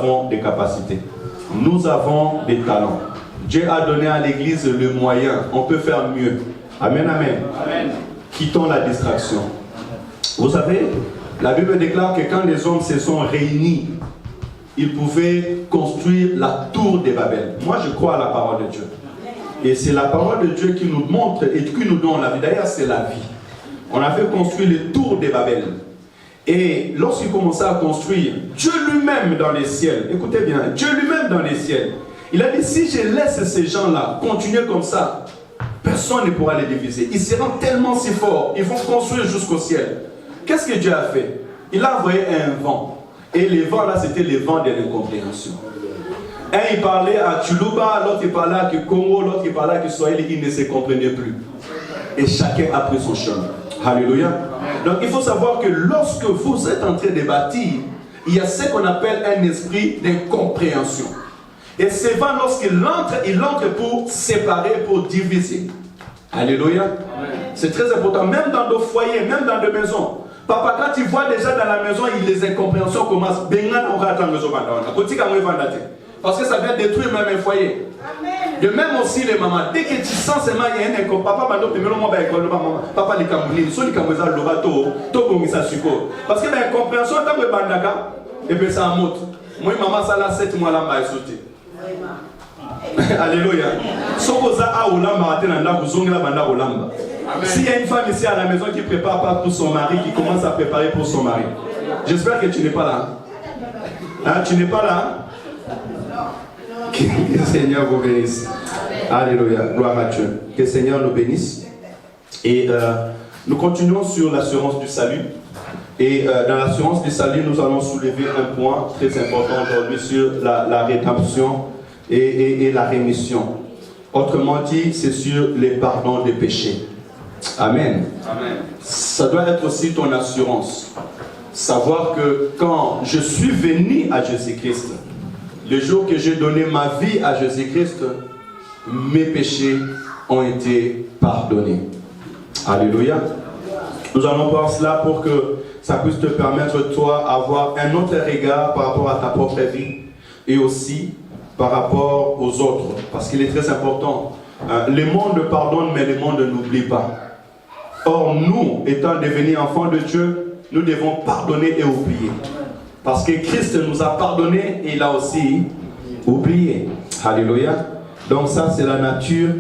avons des capacités. Nous avons des talents. Dieu a donné à l'Église le moyen. On peut faire mieux. Amen, amen. Amen. Quittons la distraction. Vous savez, la Bible déclare que quand les hommes se sont réunis, ils pouvaient construire la tour de Babel. Moi, je crois à la parole de Dieu. Et c'est la parole de Dieu qui nous montre et qui nous donne la vie. D'ailleurs, c'est la vie. On avait construit les tours de Babel. Et lorsqu'il commençait à construire, Dieu lui-même dans les ciels, écoutez bien, Dieu lui-même dans les ciels, il a dit, si je laisse ces gens-là continuer comme ça, personne ne pourra les diviser. Ils seront tellement si forts, ils vont construire jusqu'au ciel. Qu'est-ce que Dieu a fait? Il a envoyé un vent. Et les vents là, c'était les vents de l'incompréhension. Un, il parlait à Tuluba, l'autre, il parlait à Congo, l'autre, il parlait à Kiswahili, ils ne se comprenaient plus. Et chacun a pris son chemin. Alléluia. Donc il faut savoir que lorsque vous êtes en train de bâtir, il y a ce qu'on appelle un esprit d'incompréhension. Et ce vent, lorsqu'il entre, il entre pour séparer, pour diviser. Alléluia. C'est très important, même dans nos foyers, même dans nos maisons. Papa, quand tu vois déjà dans la maison, les incompréhensions commencent. Parce que ça vient détruire même un foyer. De même aussi les mamans, dès que tu sens seulement il y a un incompréhension, papa les Camerounais, soit les Camerounais, parce que l'incompréhension, tant que bandaka, et puis ça monte. Moi, maman, ça là, 7 mois là, m'a sauté. Alléluia. S'il y a une femme ici à la maison qui prépare pas pour son mari, qui commence à préparer pour son mari, j'espère que tu n'es pas là. Hein, tu n'es pas là? Que le Seigneur vous bénisse. Alléluia. Gloire à Dieu. Que le Seigneur nous bénisse. Et nous continuons sur l'assurance du salut. Et dans l'assurance du salut, nous allons soulever un point très important aujourd'hui sur la rédemption et la rémission. Autrement dit, c'est sur les pardons des péchés. Amen. Amen. Ça doit être aussi ton assurance. Savoir que quand je suis venu à Jésus-Christ, le jour que j'ai donné ma vie à Jésus-Christ, mes péchés ont été pardonnés. Alléluia. Nous allons voir cela pour que ça puisse te permettre, toi, d'avoir un autre regard par rapport à ta propre vie et aussi par rapport aux autres. Parce qu'il est très important. Le monde pardonne, mais le monde n'oublie pas. Or, nous, étant devenus enfants de Dieu, nous devons pardonner et oublier. Parce que Christ nous a pardonné et il a aussi oublié. Alléluia. Donc ça, c'est la nature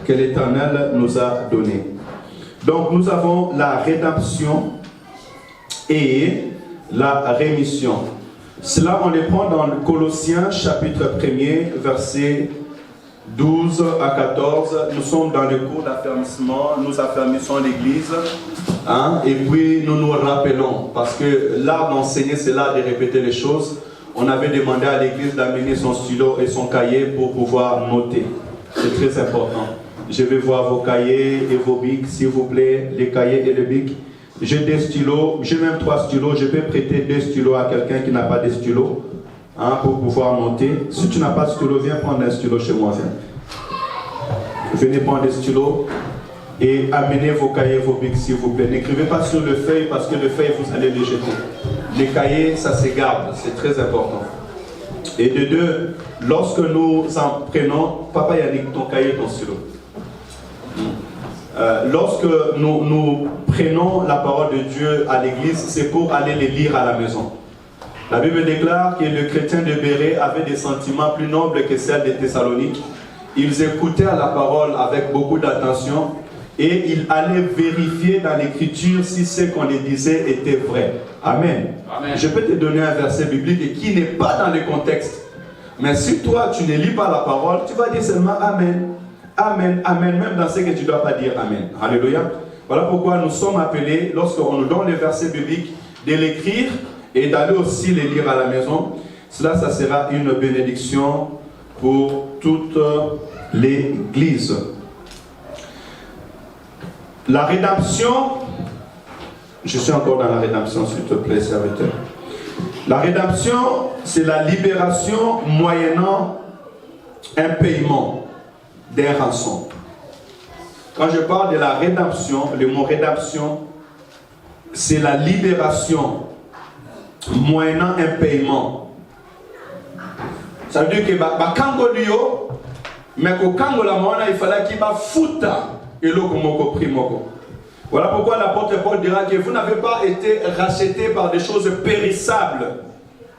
que l'Éternel nous a donnée. Donc nous avons la rédemption et la rémission. Cela, on les prend dans le Colossiens, chapitre 1er, versets 12 à 14. Nous sommes dans le cours d'affermissement, nous affermissons l'Église. Hein, et puis nous nous rappelons, parce que l'art d'enseigner, c'est l'art de répéter les choses. On avait demandé à l'Église d'amener son stylo et son cahier pour pouvoir noter. C'est très important. Je vais voir vos cahiers et vos bics, s'il vous plaît, les cahiers et les bics. J'ai des stylos, j'ai même 3 stylos. Je peux prêter 2 stylos à quelqu'un qui n'a pas de stylo, hein, pour pouvoir noter. Si tu n'as pas de stylo, viens prendre un stylo chez moi. Venez prendre des stylos et amenez vos cahiers, vos bics, s'il vous plaît. N'écrivez pas sur le feuille parce que le feuille, vous allez les jeter. Les cahiers, ça se garde, c'est très important. Et de deux, lorsque nous en prenons, papa Yannick, ton cahier, ton stylo. Lorsque nous prenons la parole de Dieu à l'église, c'est pour aller les lire à la maison. La Bible déclare que le chrétien de Bérée avait des sentiments plus nobles que ceux des Thessaloniques. Ils écoutaient la parole avec beaucoup d'attention et ils allaient vérifier dans l'écriture si ce qu'on les disait était vrai. Amen. Amen. Je peux te donner un verset biblique qui n'est pas dans le contexte. Mais si toi tu ne lis pas la parole, tu vas dire seulement Amen. Amen, Amen, même dans ce que tu ne dois pas dire Amen. Alléluia. Voilà pourquoi nous sommes appelés, lorsqu'on nous donne les versets bibliques, de l'écrire et d'aller aussi les lire à la maison. Cela, ça sera une bénédiction pour toute l'Église. La rédemption, je suis encore dans la rédemption, s'il te plaît, serviteur. La rédemption, c'est la libération moyennant un paiement d'un rançon. Quand je parle de la rédemption, le mot rédemption, c'est la libération moyennant un paiement Ça veut dire que Kango Lio, mais qu'au Kango la Moana, il fallait qu'il va foutre et l'eau comme primoko. Voilà pourquoi l'apôtre Paul dira que vous n'avez pas été rachetés par des choses périssables,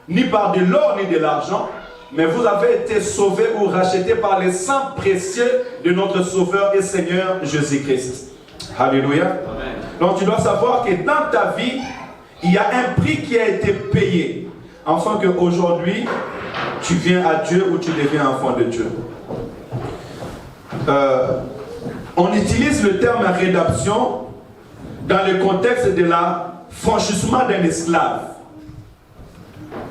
ni par de l'or ni de l'argent, mais vous avez été sauvés ou rachetés par les sang précieux de notre Sauveur et Seigneur Jésus-Christ. Alléluia. Amen. Donc tu dois savoir que dans ta vie, il y a un prix qui a été payé, afin qu'aujourd'hui, tu viens à Dieu ou tu deviens enfant de Dieu. On utilise le terme rédemption dans le contexte de l'affranchissement d'un esclave.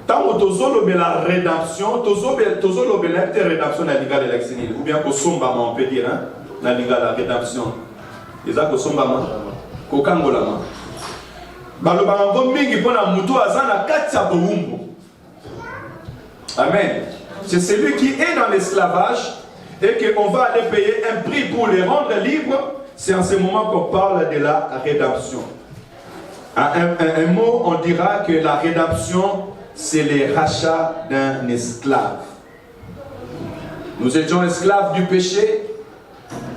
Tant que la rédemption, la rédemption na liga de l'exil, ou bien que somba on peut dire, hein, na liga la rédemption. Les que somba ma, ko kangola ma. Baloba ngo mingi pona mutu azana katsa boumbo. Amen. C'est celui qui est dans l'esclavage et qu'on va aller payer un prix pour les rendre libres. C'est en ce moment qu'on parle de la rédemption. Un mot, on dira que la rédemption, c'est le rachat d'un esclave. Nous étions esclaves du péché.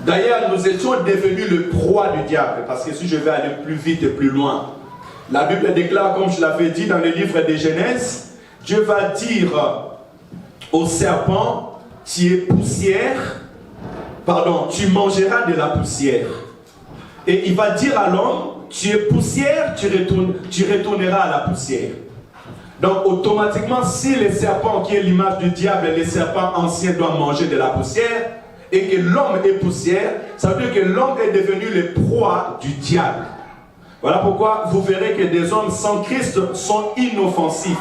D'ailleurs, nous étions devenus le proie du diable. Parce que si je vais aller plus vite et plus loin, la Bible déclare, comme je l'avais dit dans le livre de Genèse, Dieu va dire au serpent, tu es poussière, pardon, tu mangeras de la poussière. Et il va dire à l'homme, tu es poussière, tu retourneras à la poussière. Donc automatiquement, si le serpent qui est l'image du diable, les serpents anciens doivent manger de la poussière, et que l'homme est poussière, ça veut dire que l'homme est devenu le proie du diable. Voilà pourquoi vous verrez que des hommes sans Christ sont inoffensifs.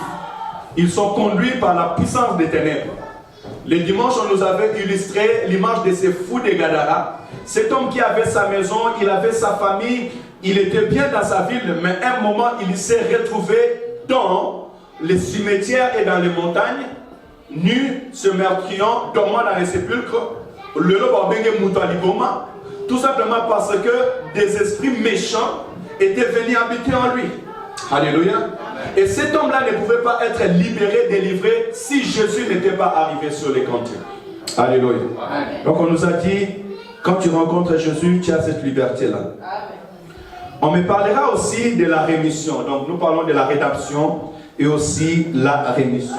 Ils sont conduits par la puissance des ténèbres. Le dimanche, on nous avait illustré l'image de ces fous de Gadara. Cet homme qui avait sa maison, il avait sa famille, il était bien dans sa ville, mais à un moment, il s'est retrouvé dans les cimetières et dans les montagnes, nu, se meurtriant, dormant dans les sépulcres. Tout simplement parce que des esprits méchants étaient venus habiter en lui. Alléluia. Et cet homme-là ne pouvait pas être libéré, délivré, si Jésus n'était pas arrivé sur les cantiers. Alléluia. Donc on nous a dit, quand tu rencontres Jésus, tu as cette liberté-là. On me parlera aussi de la rémission. Donc nous parlons de la rédemption et aussi la rémission.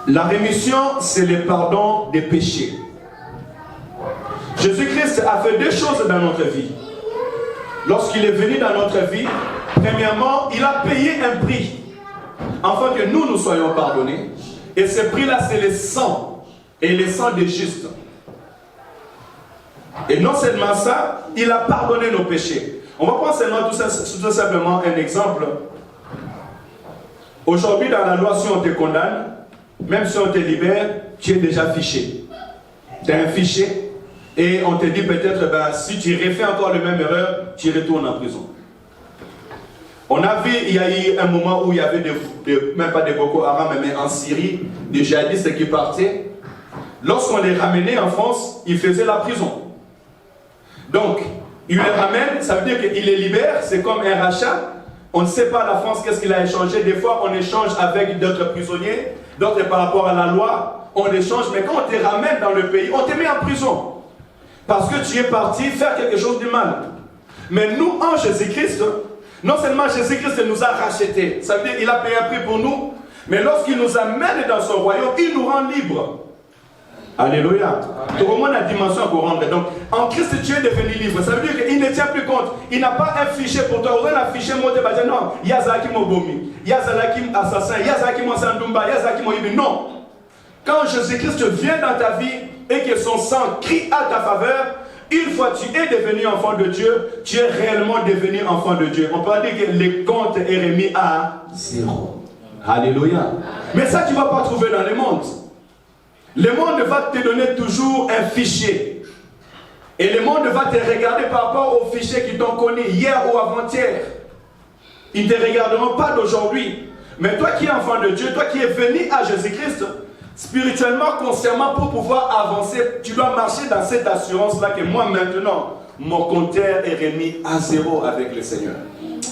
La rémission, c'est le pardon des péchés. Jésus-Christ a fait deux choses dans notre vie. Lorsqu'il est venu dans notre vie, premièrement, il a payé un prix, afin que nous soyons pardonnés. Et ce prix-là, c'est le sang, et le sang des justes. Et non seulement ça, il a pardonné nos péchés. On va prendre seulement tout simplement un exemple. Aujourd'hui, dans la loi, si on te condamne, même si on te libère, tu es déjà fiché. Tu as un fichier et on te dit peut-être, si tu refais encore la même erreur, tu retournes en prison. On a vu, il y a eu un moment où il y avait même pas des Boko Haram, mais en Syrie, des djihadistes qui partaient. Lorsqu'on les ramenait en France, ils faisaient la prison. Donc, ils les ramènent, ça veut dire qu'ils les libèrent, c'est comme un rachat. On ne sait pas la France qu'est-ce qu'il a échangé. Des fois, on échange avec d'autres prisonniers, d'autres par rapport à la loi, on échange. Mais quand on te ramène dans le pays, on te met en prison. Parce que tu es parti faire quelque chose de mal. Mais nous, en Jésus-Christ, non seulement Jésus-Christ nous a rachetés, ça veut dire qu'il a payé un prix pour nous, mais lorsqu'il nous amène dans son royaume, il nous rend libres. Alléluia. Tout le monde a une dimension pour rendre. Donc, en Christ, tu es devenu libre. Ça veut dire qu'il ne tient plus compte. Il n'a pas un fichier pour toi. On a un fichier, non, Yazaki Mobomi, Yazaki assassin, Yazaki Monsandumba, Yazaki Moïbi. Non. Quand Jésus-Christ vient dans ta vie et que son sang crie à ta faveur, une fois que tu es devenu enfant de Dieu, tu es réellement devenu enfant de Dieu. On peut dire que le compte est remis à zéro. Alléluia. Mais ça, tu ne vas pas trouver dans le monde. Le monde va te donner toujours un fichier. Et le monde va te regarder par rapport aux fichiers qui t'ont connu hier ou avant-hier. Ils ne te regarderont pas d'aujourd'hui. Mais toi qui es enfant de Dieu, toi qui es venu à Jésus-Christ, spirituellement, consciemment, pour pouvoir avancer, tu dois marcher dans cette assurance-là que moi maintenant, mon compteur est remis à zéro avec le Seigneur.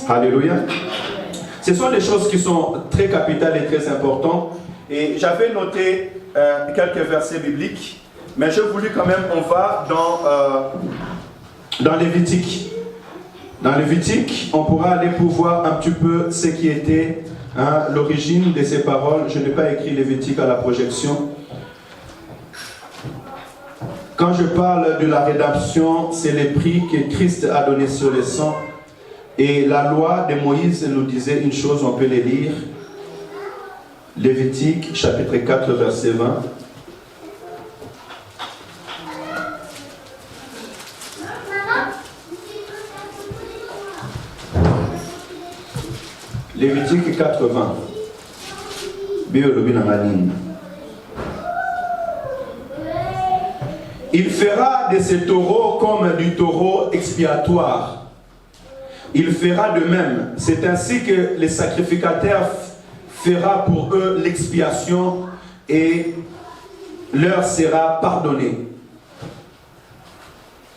Alléluia. Ce sont des choses qui sont très capitales et très importantes. Et j'avais noté quelques versets bibliques, mais je voulais quand même, on va dans Lévitique. Dans Lévitique, on pourra aller pour voir un petit peu ce qui était l'origine de ces paroles. Je n'ai pas écrit Lévitique à la projection. Quand je parle de la rédemption, c'est le prix que Christ a donné sur le sang. Et la loi de Moïse nous disait une chose, on peut les lire. Lévitique, chapitre 4, verset 20. Lévitique 4, 20. Il fera de ces taureaux comme du taureau expiatoire. Il fera de même. C'est ainsi que les sacrificateurs fera pour eux l'expiation et leur sera pardonné.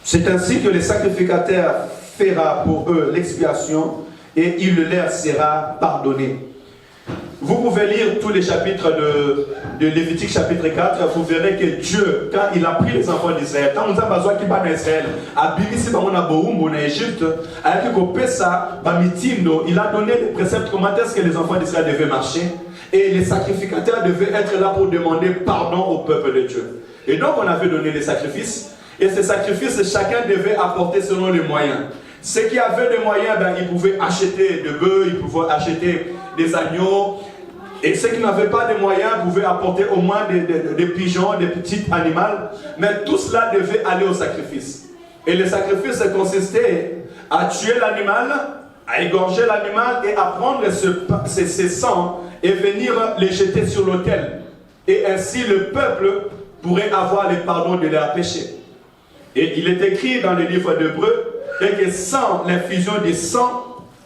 C'est ainsi que les sacrificateurs fera pour eux l'expiation et il leur sera pardonné. Vous pouvez lire tous les chapitres de Lévitique chapitre 4, vous verrez que Dieu, quand il a pris les enfants d'Israël, quand nous avons besoin qu'il va en Israël, à Bibisi, en Égypte, avec Pessa, il a donné les préceptes, comment est-ce que les enfants d'Israël devaient marcher, et les sacrificateurs devaient être là pour demander pardon au peuple de Dieu. Et donc on avait donné les sacrifices, et ces sacrifices, chacun devait apporter selon les moyens. Ceux qui avaient des moyens, ils pouvaient acheter des bœufs, ils pouvaient acheter des agneaux. Et ceux qui n'avaient pas de moyens pouvaient apporter au moins des pigeons, des petits animaux. Mais tout cela devait aller au sacrifice. Et le sacrifice consistait à tuer l'animal, à égorger l'animal et à prendre ses sangs et venir les jeter sur l'autel. Et ainsi le peuple pourrait avoir le pardon de leurs péchés. Et il est écrit dans le livre d'Hébreux que sans l'infusion du sang,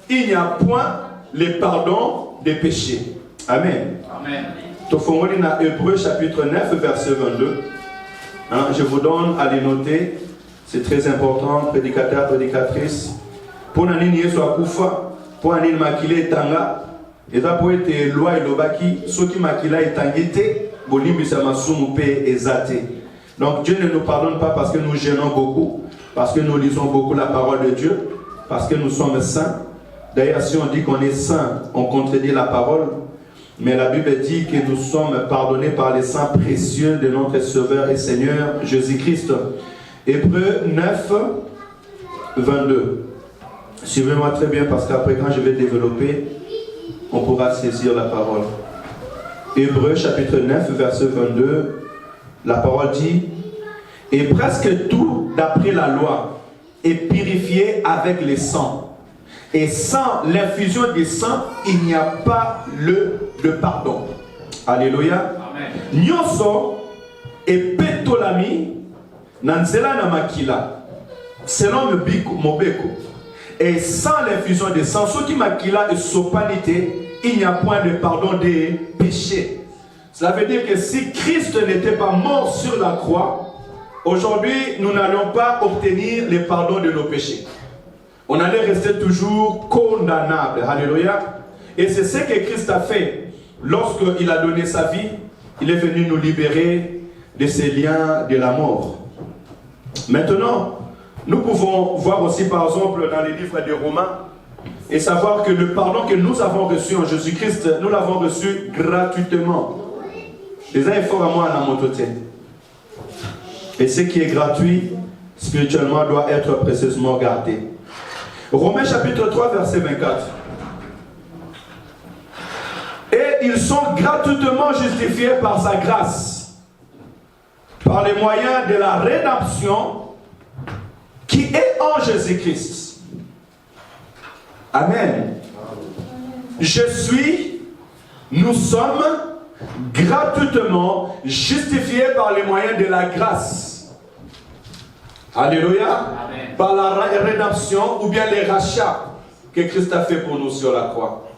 il n'y a point le pardon des péchés. Amen. Amen. Tofongoli na Hébreux chapitre 9 verset 22. Je vous donne à les noter. C'est très important, prédicateur, prédicatrice. Pour n'ani soit kufa, pour n'ani makile tanga, et ça pour être loi et lobaki, ceux qui makila et tangite, bolimbi samasumu pe ezate. Donc Dieu ne nous pardonne pas parce que nous gênons beaucoup, parce que nous lisons beaucoup la parole de Dieu, parce que nous sommes saints. D'ailleurs, si on dit qu'on est saint, on contredit la parole. Mais la Bible dit que nous sommes pardonnés par les sangs précieux de notre Sauveur et Seigneur Jésus-Christ. Hébreux 9, 22. Suivez-moi très bien parce qu'après quand je vais développer, on pourra saisir la parole. Hébreux chapitre 9, verset 22. La parole dit: et presque tout d'après la loi est purifié avec le sang. Et sans l'infusion du sang, il n'y a pas de pardon. Alléluia. Nyoso et petolami nanzela na makila selon mobeko. Et sans l'infusion du sang, ce qui makila et sopanité, il n'y a point de pardon des péchés. Cela veut dire que si Christ n'était pas mort sur la croix, aujourd'hui nous n'allons pas obtenir le pardon de nos péchés. On allait rester toujours condamnable. Alléluia. Et c'est ce que Christ a fait. Lorsqu'il a donné sa vie, il est venu nous libérer de ces liens de la mort. Maintenant, nous pouvons voir aussi par exemple dans les livres des Romains et savoir que le pardon que nous avons reçu en Jésus-Christ, nous l'avons reçu gratuitement. Les uns efforts à moi à la mototé. Et ce qui est gratuit, spirituellement, doit être précieusement gardé. Romains chapitre 3, verset 24. Et ils sont gratuitement justifiés par sa grâce, par les moyens de la rédemption qui est en Jésus-Christ. Amen. Nous sommes gratuitement justifiés par les moyens de la grâce. Alléluia. Amen. Par la rédemption ou bien les rachats que Christ a fait pour nous sur la croix.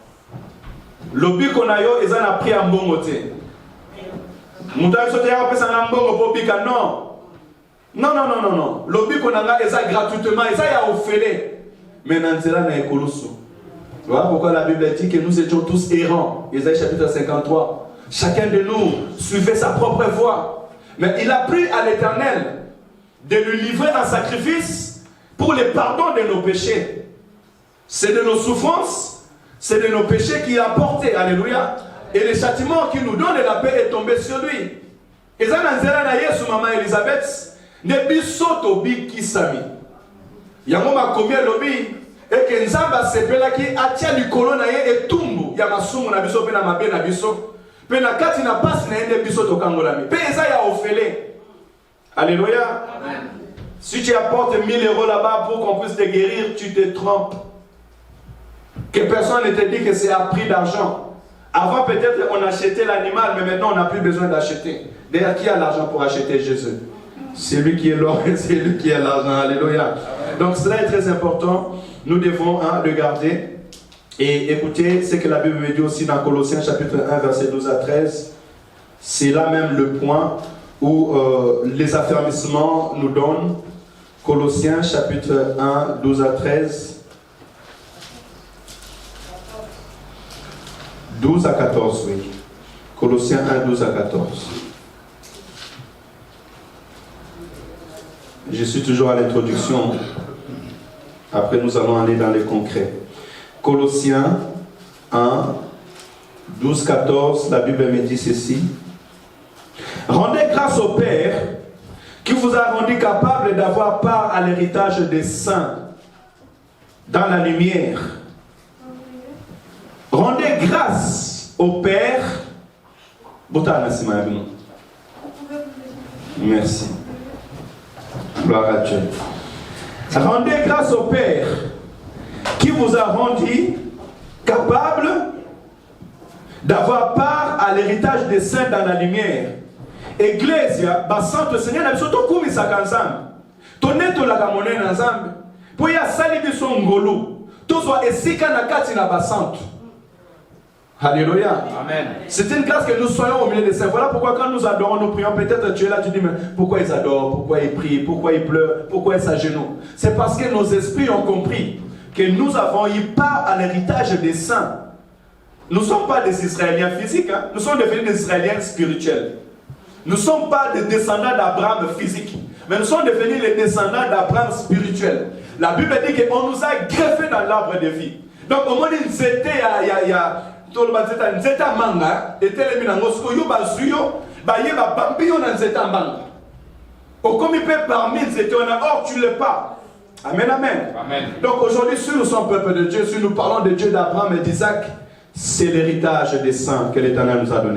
Le but qu'on a eu, ils ont appris à mbongoté. Non. Non. Le but qu'on a eu, ils ont gratuitement, ils ont offert. Mais Nanzela n'a écolosso. Voilà pourquoi la Bible dit que nous étions tous errants. Isaïe chapitre 53. Chacun de nous suivait sa propre voie. Mais il a pris à l'Éternel de lui livrer un sacrifice pour le pardon de nos péchés. C'est de nos souffrances, c'est de nos péchés qu'il a porté. Alléluia. Et le châtiment qui nous donne la paix est tombé sur lui. Et ça, dans la Yesu, maman Elisabeth, ne bisoto bi kisami. Yango makomi lobi et que nzamba sepela ki atia likolo na ye etumbu ya masumu na biso pe na mabe na biso pe na kati na passe na ende biso to kangolami pe eza ya ofele. Alléluia. Amen. Si tu apportes 1000 € là-bas pour qu'on puisse te guérir, tu te trompes. Que personne ne te dit que c'est à prix d'argent. Avant peut-être on achetait l'animal, mais maintenant on n'a plus besoin d'acheter. D'ailleurs, qui a l'argent pour acheter Jésus? C'est lui qui est l'or et c'est lui qui a l'argent. Alléluia. Donc cela est très important. Nous devons le garder. Et écoutez ce que la Bible me dit aussi dans Colossiens chapitre 1 verset 12 à 13. C'est là même le point où les affermissements nous donnent. Colossiens chapitre 1 12 à 13. 12 à 14, oui. Colossiens 1 12 à 14. Je suis toujours à l'introduction. Après, nous allons aller dans les concrets. Colossiens 1, 12, 14, la Bible me dit ceci. Rendez grâce au Père qui vous a rendu capable d'avoir part à l'héritage des saints dans la lumière. Rendez grâce au Père. Merci. Gloire à Dieu. Rendez grâce au Père qui vous a rendu capable d'avoir part à l'héritage des saints dans la lumière. Ecclesia, Saint Seigneur, n'a pas tout mis à Kanzam. Tonne to la kamone na Nzambe. Pour y a sali biso ngolo. Tout soit esika na kati na basante. Alléluia. Amen. C'est une grâce que nous soyons au milieu des saints. Voilà pourquoi quand nous adorons, nous prions, peut-être tu es là, tu dis, mais pourquoi ils adorent, pourquoi ils prient, pourquoi ils pleurent, pourquoi ils s'agenouillent? C'est parce que nos esprits ont compris que nous avons eu part à l'héritage des saints. Nous ne sommes pas des Israéliens physiques, hein? Nous sommes devenus des Israéliens spirituels. Nous ne sommes pas des descendants d'Abraham physique, mais nous sommes devenus les descendants d'Abraham spirituel. La Bible dit qu'on nous a greffés dans l'arbre de vie. Donc au moins, il y a tout le monde nzeta manga etelemi na ngosiko yo bazuyo bayeba bambio na nzeta manga okomi pe parmi nzeta on a or tu l'es pas. Amen, amen. Amen. Donc aujourd'hui, si nous sommes peuple de Dieu, si nous parlons de Dieu d'Abraham et d'Isaac, c'est l'héritage des saints que l'Éternel nous a donné.